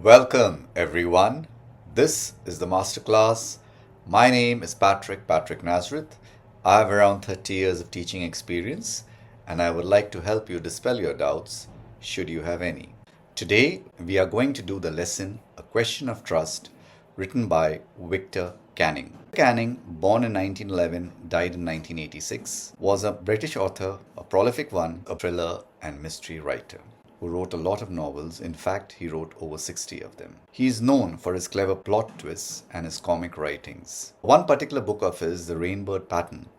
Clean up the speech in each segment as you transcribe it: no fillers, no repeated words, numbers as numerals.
Welcome, everyone. This is the MasterClass. My name is Patrick Nazareth. I have around 30 years of teaching experience, and I would like to help you dispel your doubts, should you have any. Today, we are going to do the lesson, A Question of Trust, written by Victor Canning. Canning, born in 1911, died in 1986, was a British author, a prolific one, a thriller and mystery writer who wrote a lot of novels. In fact, he wrote over 60 of them. He is known for his clever plot twists and his comic writings. One particular book of his, The Rainbird Pattern,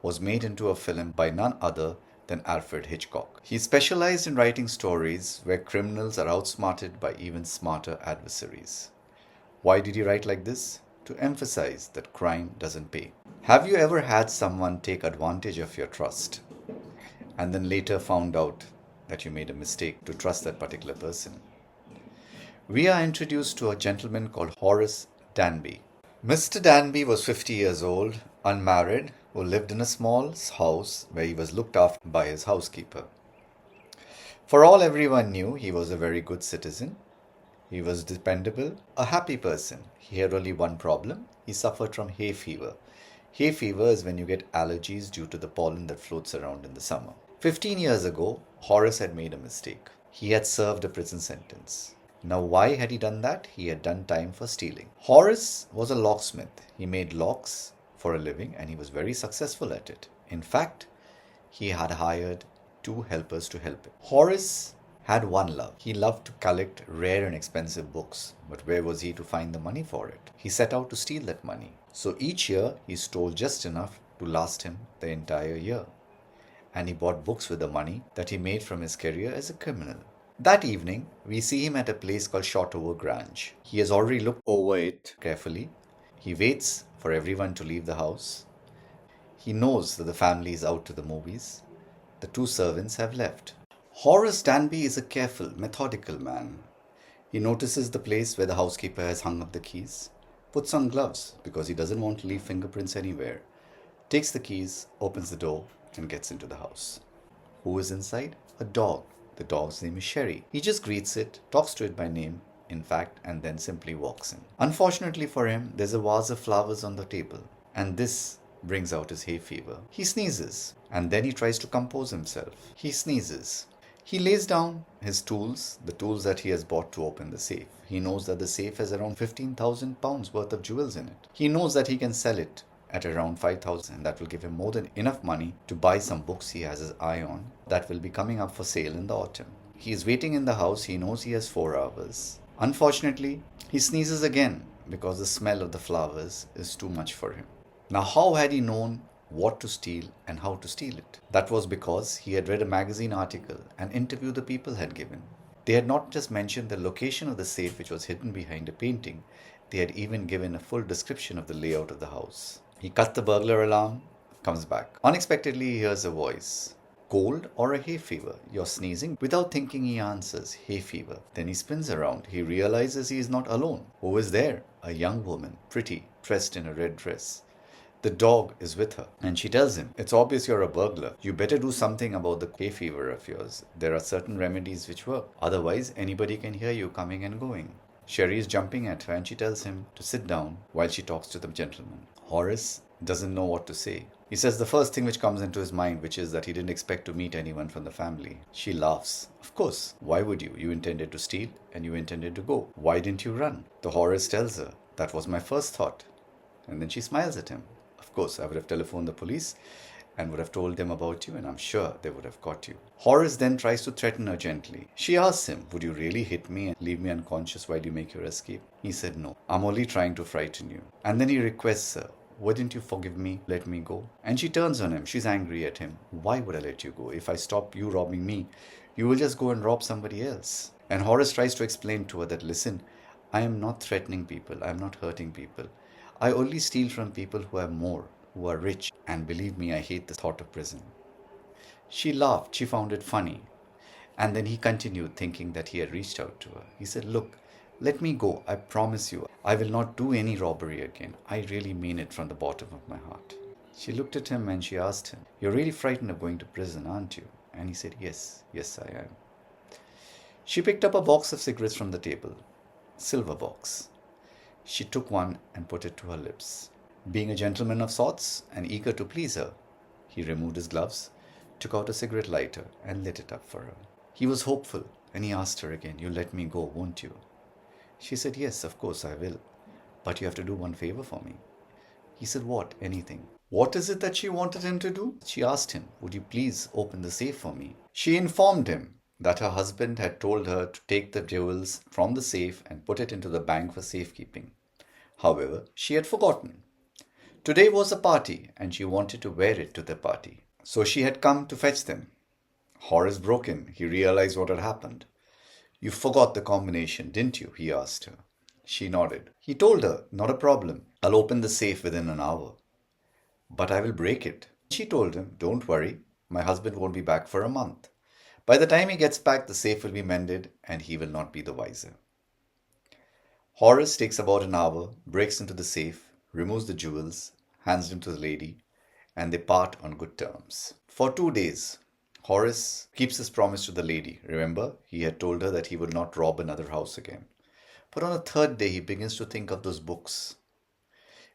was made into a film by none other than Alfred Hitchcock. He specialized in writing stories where criminals are outsmarted by even smarter adversaries. Why did he write like this? To emphasize that crime doesn't pay. Have you ever had someone take advantage of your trust and then later found out that you made a mistake to trust that particular person? We are introduced to a gentleman called Horace Danby. Mr. Danby was 50 years old, unmarried, who lived in a small house where he was looked after by his housekeeper. For all everyone knew, he was a very good citizen. He was dependable, a happy person. He had only one problem. He suffered from hay fever. Hay fever is when you get allergies due to the pollen that floats around in the summer. 15 years ago, Horace had made a mistake. He had served a prison sentence. Now, why had he done that? He had done time for stealing. Horace was a locksmith. He made locks for a living and he was very successful at it. In fact, he had hired 2 helpers to help him. Horace had one love. He loved to collect rare and expensive books. But where was he to find the money for it? He set out to steal that money. So each year, he stole just enough to last him the entire year. And he bought books with the money that he made from his career as a criminal. That evening, we see him at a place called Shotover Grange. He has already looked over it carefully. He waits for everyone to leave the house. He knows that the family is out to the movies. The 2 servants have left. Horace Danby is a careful, methodical man. He notices the place where the housekeeper has hung up the keys, puts on gloves because he doesn't want to leave fingerprints anywhere, takes the keys, opens the door, and gets into the house. Who is inside? A dog. The dog's name is Sherry. He just greets it, talks to it by name, in fact, and then simply walks in. Unfortunately for him, there's a vase of flowers on the table, and this brings out his hay fever. He sneezes, and then he tries to compose himself. He sneezes. He lays down his tools, the tools that he has bought to open the safe. He knows that the safe has around 15,000 pounds worth of jewels in it. He knows that he can sell it at around 5,000, and that will give him more than enough money to buy some books he has his eye on that will be coming up for sale in the autumn. He is waiting in the house. He knows he has 4 hours. Unfortunately, he sneezes again because the smell of the flowers is too much for him. Now, how had he known what to steal and how to steal it? That was because he had read a magazine article and interview the people had given. They had not just mentioned the location of the safe, which was hidden behind a painting. They had even given a full description of the layout of the house. He cut the burglar alarm, comes back. Unexpectedly, he hears a voice. Cold or a hay fever? You're sneezing? Without thinking, he answers, hay fever. Then he spins around. He realizes he is not alone. Who is there? A young woman, pretty, dressed in a red dress. The dog is with her, and she tells him, it's obvious you're a burglar. You better do something about the hay fever of yours. There are certain remedies which work. Otherwise, anybody can hear you coming and going. Sherry is jumping at her and she tells him to sit down while she talks to the gentleman. Horace doesn't know what to say. He says the first thing which comes into his mind, which is that he didn't expect to meet anyone from the family. She laughs. Of course. Why would you? You intended to steal and you intended to go. Why didn't you run? The Horace tells her, that was my first thought. And then she smiles at him. Of course, I would have telephoned the police and would have told them about you, and I'm sure they would have caught you. Horace then tries to threaten her gently. She asks him, would you really hit me and leave me unconscious while you make your escape? He said, no, I'm only trying to frighten you. And then he requests her, wouldn't you forgive me, let me go? And she turns on him. She's angry at him. Why would I let you go? If I stop you robbing me, you will just go and rob somebody else. And Horace tries to explain to her that, listen, I am not threatening people. I am not hurting people. I only steal from people who have more, who are rich, and believe me, I hate the thought of prison. She laughed. She found it funny. And then he continued, thinking that he had reached out to her. He said, look, let me go. I promise you, I will not do any robbery again. I really mean it from the bottom of my heart. She looked at him and she asked him, you're really frightened of going to prison, aren't you? And he said, yes, I am. She picked up a box of cigarettes from the table. silver box. She took one and put it to her lips. Being a gentleman of sorts and eager to please her, he removed his gloves, took out a cigarette lighter and lit it up for her. He was hopeful and he asked her again, "You'll let me go, won't you?" She said, "Yes, of course I will. But you have to do one favor for me." He said, "What? Anything." What is it that she wanted him to do? She asked him, "Would you please open the safe for me?" She informed him that her husband had told her to take the jewels from the safe and put it into the bank for safekeeping. However, she had forgotten. Today was a party and she wanted to wear it to the party. So she had come to fetch them. Horace broke in. He realized what had happened. "You forgot the combination, didn't you?" he asked her. She nodded. He told her, "Not a problem. I'll open the safe within an hour." "But I will break it." She told him, "Don't worry. My husband won't be back for a month. By the time he gets back, the safe will be mended and he will not be the wiser." Horace takes about an hour, breaks into the safe, removes the jewels, hands them to the lady, and they part on good terms. For 2 days, Horace keeps his promise to the lady. Remember, he had told her that he would not rob another house again. But on the 3rd day, he begins to think of those books.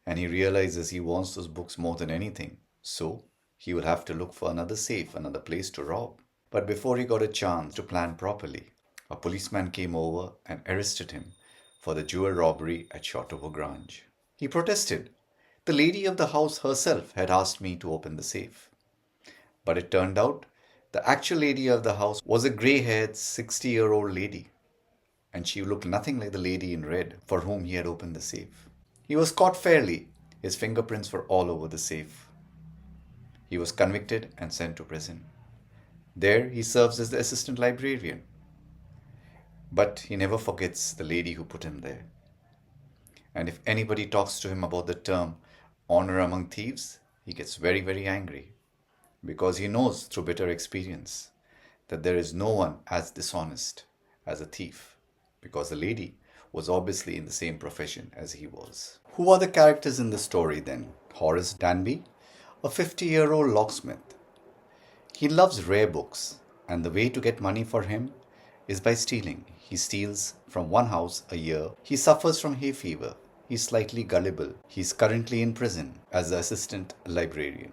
And he realizes he wants those books more than anything. So, he will have to look for another safe, another place to rob. But before he got a chance to plan properly, a policeman came over and arrested him for the jewel robbery at Shotover Grange. He protested. "The lady of the house herself had asked me to open the safe." But it turned out the actual lady of the house was a grey-haired 60-year-old lady, and she looked nothing like the lady in red for whom he had opened the safe. He was caught fairly. His fingerprints were all over the safe. He was convicted and sent to prison. There he serves as the assistant librarian. But he never forgets the lady who put him there. And if anybody talks to him about the term honor among thieves, he gets very, very angry, because he knows through bitter experience that there is no one as dishonest as a thief, because the lady was obviously in the same profession as he was. Who are the characters in the story then? Horace Danby, a 50-year-old locksmith. He loves rare books, and the way to get money for him is by stealing. He steals from one house a year. He suffers from hay fever. He's slightly gullible. He's currently in prison as the assistant librarian.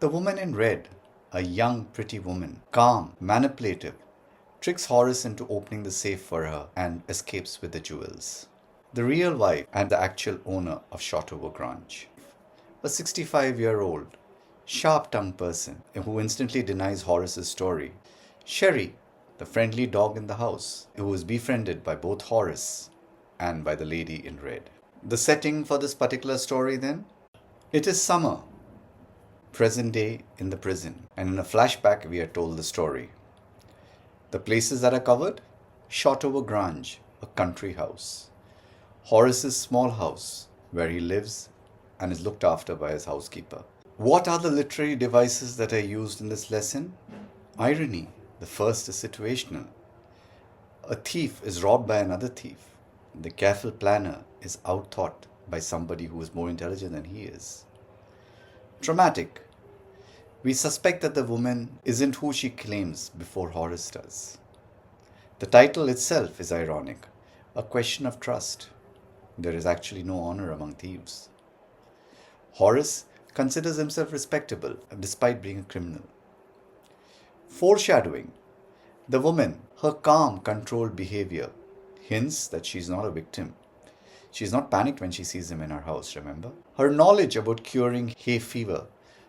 The woman in red, a young, pretty woman, calm, manipulative, tricks Horace into opening the safe for her and escapes with the jewels. The real wife and the actual owner of Shotover Grange, a 65-year-old, sharp-tongued person who instantly denies Horace's story. Sherry, the friendly dog in the house, who is befriended by both Horace and by the lady in red. The setting for this particular story then? It is summer, present day in the prison, and in a flashback we are told the story. The places that are covered? Shotover Grange, a country house. Horace's small house, where he lives and is looked after by his housekeeper. What are the literary devices that are used in this lesson? Irony. The first is situational. A thief is robbed by another thief. The careful planner is outthought by somebody who is more intelligent than he is. Dramatic. We suspect that the woman isn't who she claims before Horace does. The title itself is ironic. A question of trust. There is actually no honor among thieves. Horace considers himself respectable despite being a criminal. Foreshadowing. The woman, her calm, controlled behavior hints that she is not a victim. She is not panicked when she sees him in her house, remember? Her knowledge about curing hay fever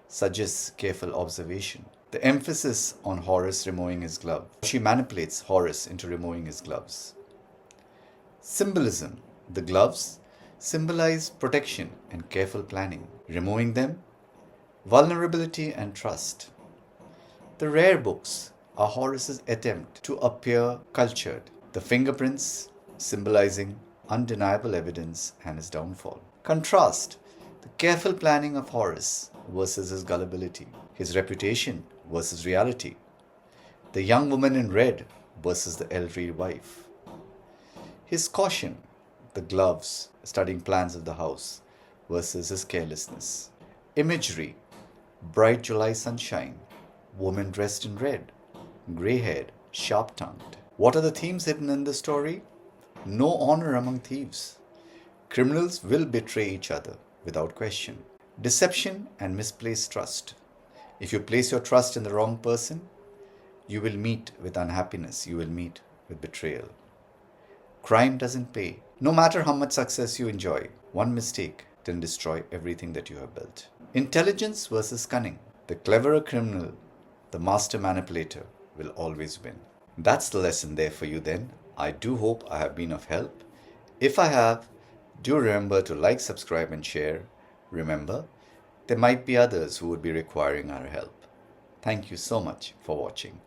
suggests careful observation. The emphasis on Horace removing his glove. She manipulates Horace into removing his gloves. Symbolism. The gloves symbolize protection and careful planning. Removing them, vulnerability and trust. The rare books are Horace's attempt to appear cultured. The fingerprints symbolizing undeniable evidence and his downfall. Contrast. The careful planning of Horace versus his gullibility. His reputation versus reality. The young woman in red versus the elderly wife. His caution. The gloves studying plans of the house versus his carelessness. Imagery. Bright July sunshine. Woman dressed in red. Grey-haired. Sharp-tongued. What are the themes hidden in the story? No honor among thieves. Criminals will betray each other without question. Deception and misplaced trust. If you place your trust in the wrong person, you will meet with unhappiness, you will meet with betrayal. Crime doesn't pay. No matter how much success you enjoy, one mistake can destroy everything that you have built. Intelligence versus cunning. The cleverer criminal, the master manipulator, will always win. That's the lesson there for you then. I do hope I have been of help. If I have, do remember to like, subscribe and share. Remember, there might be others who would be requiring our help. Thank you so much for watching.